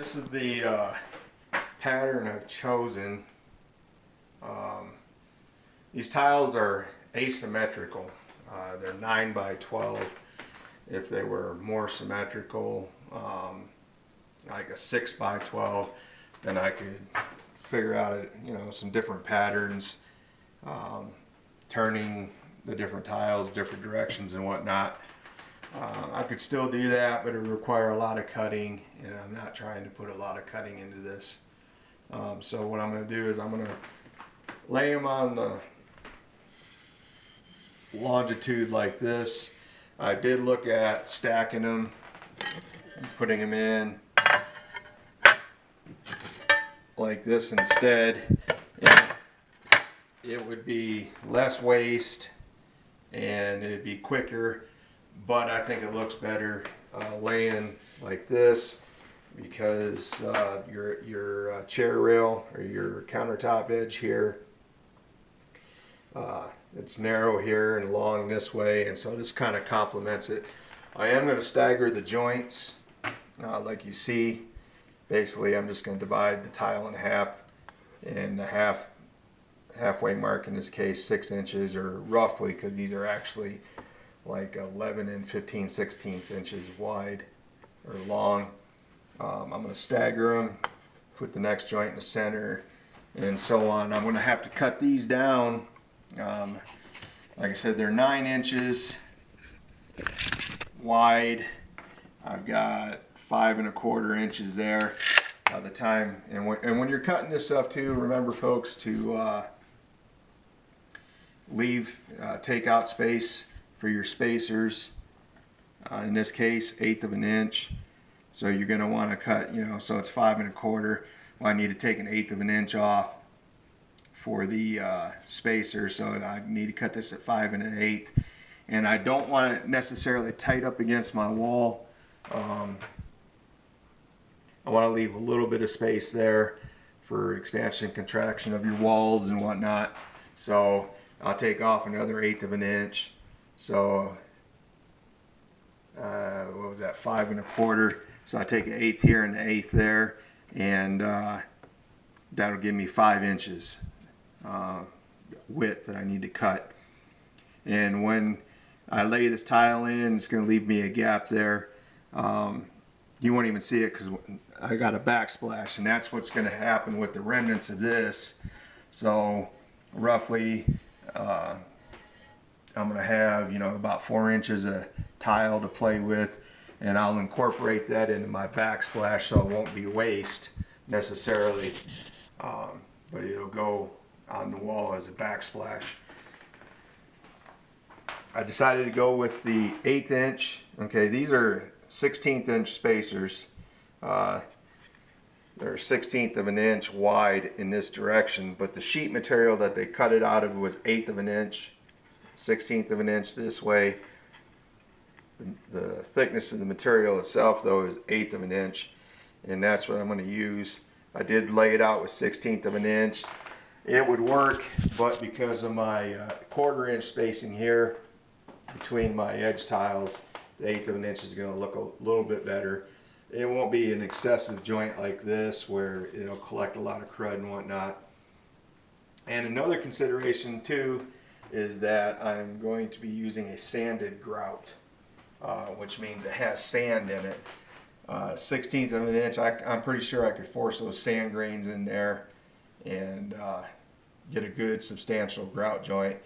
This is the pattern I've chosen. These tiles are asymmetrical. They're 9 by 12. If they were more symmetrical, like a 6 by 12, then I could figure out some different patterns, turning the different tiles different directions and whatnot. I could still do that, but it would require a lot of cutting, and I'm not trying to put a lot of cutting into this. So what I'm going to do is I'm going to lay them on the longitude like this. I did look at stacking them and putting them in like this instead. And it would be less waste and it'd be quicker, but I think it looks better laying like this, because your chair rail or your countertop edge here, it's narrow here and long this way, and so this kind of complements it. I am going to stagger the joints like you see. Basically I'm just going to divide the tile in half, and the halfway mark in this case 6 inches, or roughly, because these are actually like 11 and 15/16 inches wide or long. I'm going to stagger them, put the next joint in the center, and so on. I'm going to have to cut these down. Like I said, they're 9 inches wide. I've got 5 1/4 inches there by the time. And when you're cutting this stuff too, remember folks to take out space for your spacers. In this case, 1/8 inch. So you're going to want to cut, so it's 5 1/4. Well, I need to take 1/8 inch off for the spacer, so I need to cut this at 5 1/8. And I don't want it necessarily tight up against my wall. I want to leave a little bit of space there for expansion and contraction of your walls and whatnot. So I'll take off another 1/8 inch. So what was that, 5 1/4? So I take 1/8 here and 1/8 there, and that'll give me 5 inches width that I need to cut. And when I lay this tile in, it's going to leave me a gap there. You won't even see it because I got a backsplash, and that's what's going to happen with the remnants of this. So roughly I'm going to have about 4 inches of tile to play with, and I'll incorporate that into my backsplash, so it won't be waste necessarily, but it'll go on the wall as a backsplash. I decided to go with the 1/8 inch. Okay, these are 1/16 inch spacers. They're 1/16 inch wide in this direction, but the sheet material that they cut it out of was 1/8 inch, 1/16 inch this way. The thickness of the material itself though is 1/8 inch, and that's what I'm going to use. I did lay it out with 1/16 inch. It would work, but because of my 1/4 inch spacing here between my edge tiles, the 1/8 inch is going to look a little bit better. It won't be an excessive joint like this where it'll collect a lot of crud and whatnot. And another consideration too is that I'm going to be using a sanded grout, which means it has sand in it. 1/16 inch, I'm pretty sure I could force those sand grains in there and get a good substantial grout joint.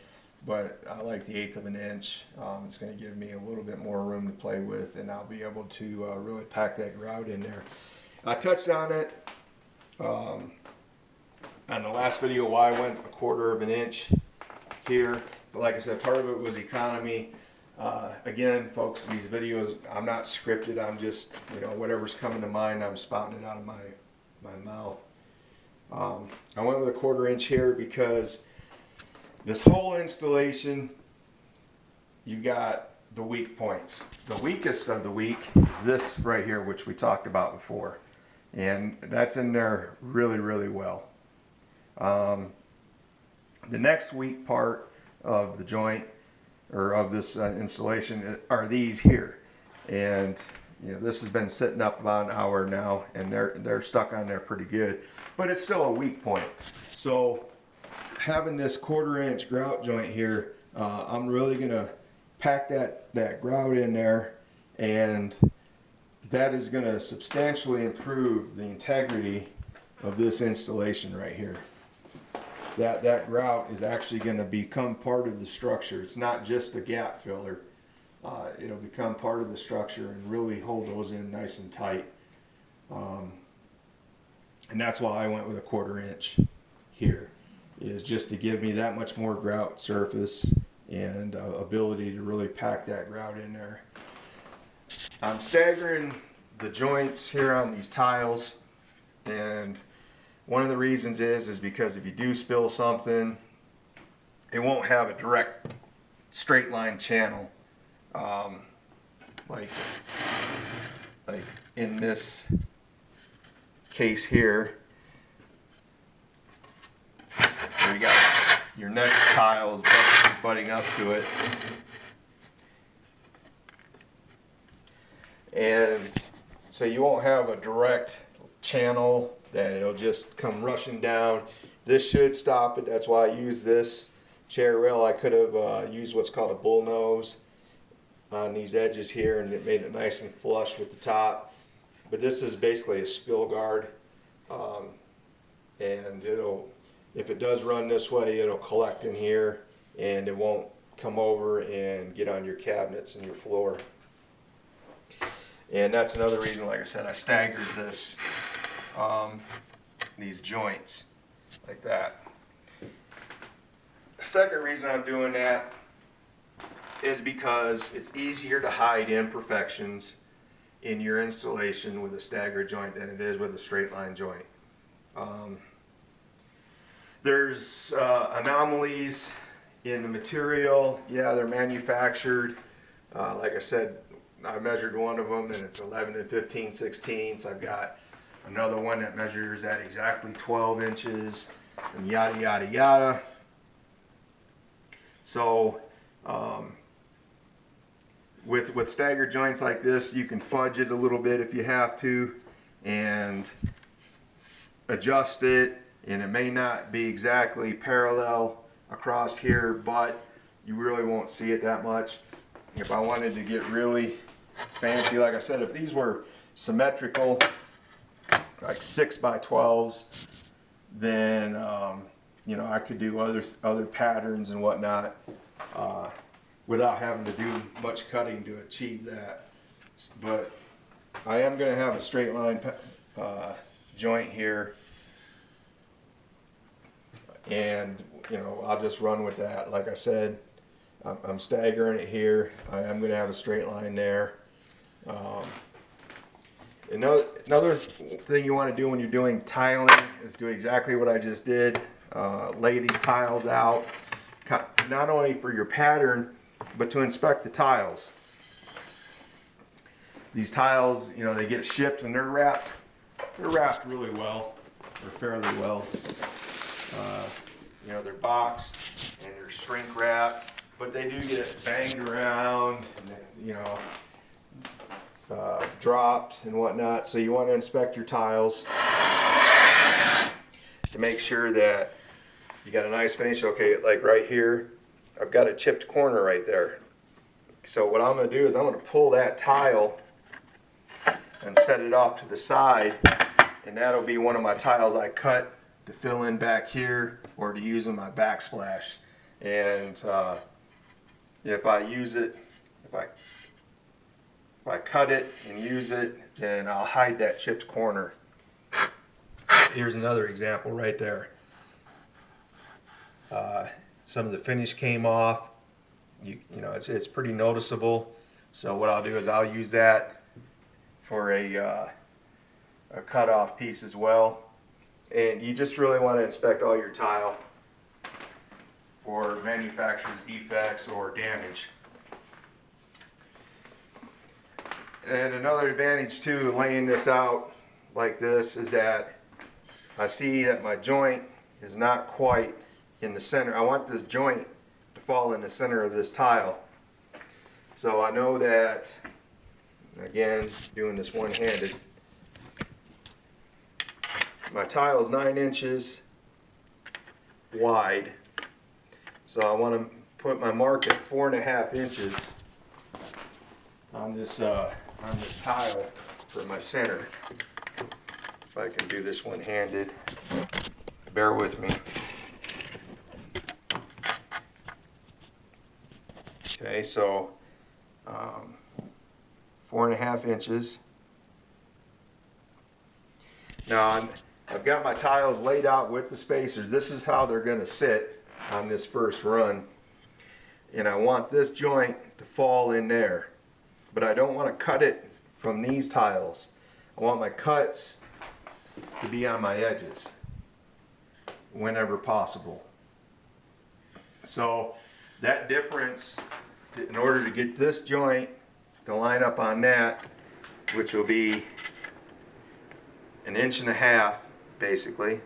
But I like the 1/8 inch. It's going to give me a little bit more room to play with, and I'll be able to really pack that grout in there. I touched on it on the last video why I went 1/4 inch here, but like I said, part of it was economy. Again folks, these videos, I'm not scripted. I'm just, whatever's coming to mind, I'm spouting it out of my mouth. I went with 1/4 inch here because this whole installation, you got the weak points. The weakest of the weak is this right here, which we talked about before, and that's in there really, really well. The next weak part of the joint, or of this installation, are these here. And this has been sitting up about an hour now, and they're stuck on there pretty good, but it's still a weak point. So having this 1/4 inch grout joint here, I'm really gonna pack that grout in there, and that is gonna substantially improve the integrity of this installation right here. That grout is actually going to become part of the structure. It's not just a gap filler. It'll become part of the structure and really hold those in nice and tight. And that's why I went with a 1/4 inch here, is just to give me that much more grout surface and ability to really pack that grout in there. I'm staggering the joints here on these tiles, and one of the reasons is because if you do spill something, it won't have a direct straight line channel, like in this case here, where you got your next tile is butting up to it, and so you won't have a direct channel that it'll just come rushing down. This should stop it. That's why I use this chair rail. I could have used what's called a bull nose on these edges here, and it made it nice and flush with the top. But this is basically a spill guard, and if it does run this way, it'll collect in here, and it won't come over and get on your cabinets and your floor. And that's another reason, like I said, I staggered this, these joints like that. The second reason I'm doing that is because it's easier to hide imperfections in your installation with a staggered joint than it is with a straight line joint. There's anomalies in the material. Yeah, they're manufactured. Like I said, I measured one of them and it's 11 and 15/16. I've got another one that measures at exactly 12 inches, and yada yada yada. So with staggered joints like this, you can fudge it a little bit if you have to and adjust it, and it may not be exactly parallel across here, but you really won't see it that much. If I wanted to get really fancy, like I said, if these were symmetrical, like 6x12s, then I could do other patterns and whatnot without having to do much cutting to achieve that. But I am going to have a straight line joint here, and I'll just run with that. Like I said, I'm staggering it here. I am going to have a straight line there. Another thing you want to do when you're doing tiling is do exactly what I just did. Lay these tiles out, not only for your pattern, but to inspect the tiles. These tiles, they get shipped and they're wrapped really well, or fairly well. They're boxed and they're shrink wrapped, but they do get banged around, and, dropped and whatnot. So you want to inspect your tiles to make sure that you got a nice finish. Okay, like right here, I've got a chipped corner right there. So what I'm going to do is I'm going to pull that tile and set it off to the side, and that'll be one of my tiles I cut to fill in back here or to use in my backsplash. And if I cut it and use it, then I'll hide that chipped corner. Here's another example right there. Some of the finish came off. It's pretty noticeable. So what I'll do is I'll use that for a cut-off piece as well. And you just really want to inspect all your tile for manufacturer's defects or damage. And another advantage too, laying this out like this, is that I see that my joint is not quite in the center. I want this joint to fall in the center of this tile. So I know that Again, doing this one-handed. My tile is 9 inches wide, so I want to put my mark at 4.5 inches on this tile for my center. If I can do this one-handed, bear with me. Okay, so 4.5 inches. Now I've got my tiles laid out with the spacers. This is how they're going to sit on this first run. And I want this joint to fall in there. But I don't want to cut it from these tiles. I want my cuts to be on my edges whenever possible. So that difference, in order to get this joint to line up on that, which will be 1.5 inches basically.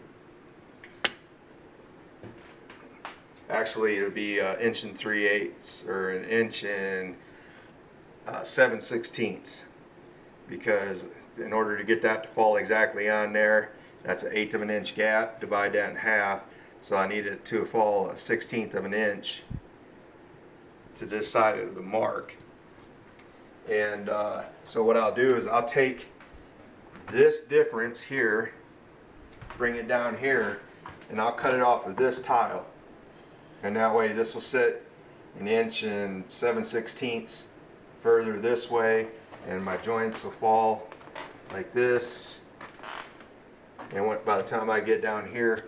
Actually, it'll be 1 3/8 inches or 1 7/16 inches, because in order to get that to fall exactly on there, that's an 1/8 of an inch gap. Divide that in half, so I need it to fall 1/16 of an inch to this side of the mark. And so what I'll do is I'll take this difference here, bring it down here, and I'll cut it off of this tile. And that way this will sit 1 7/16 inches further this way, and my joints will fall like this. And by the time I get down here,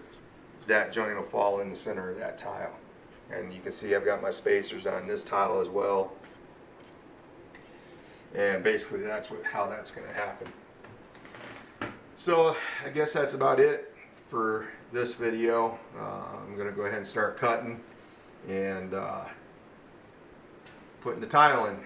that joint will fall in the center of that tile. And you can see I've got my spacers on this tile as well. And basically that's how that's going to happen. So I guess that's about it for this video. I'm going to go ahead and start cutting and putting the tile in.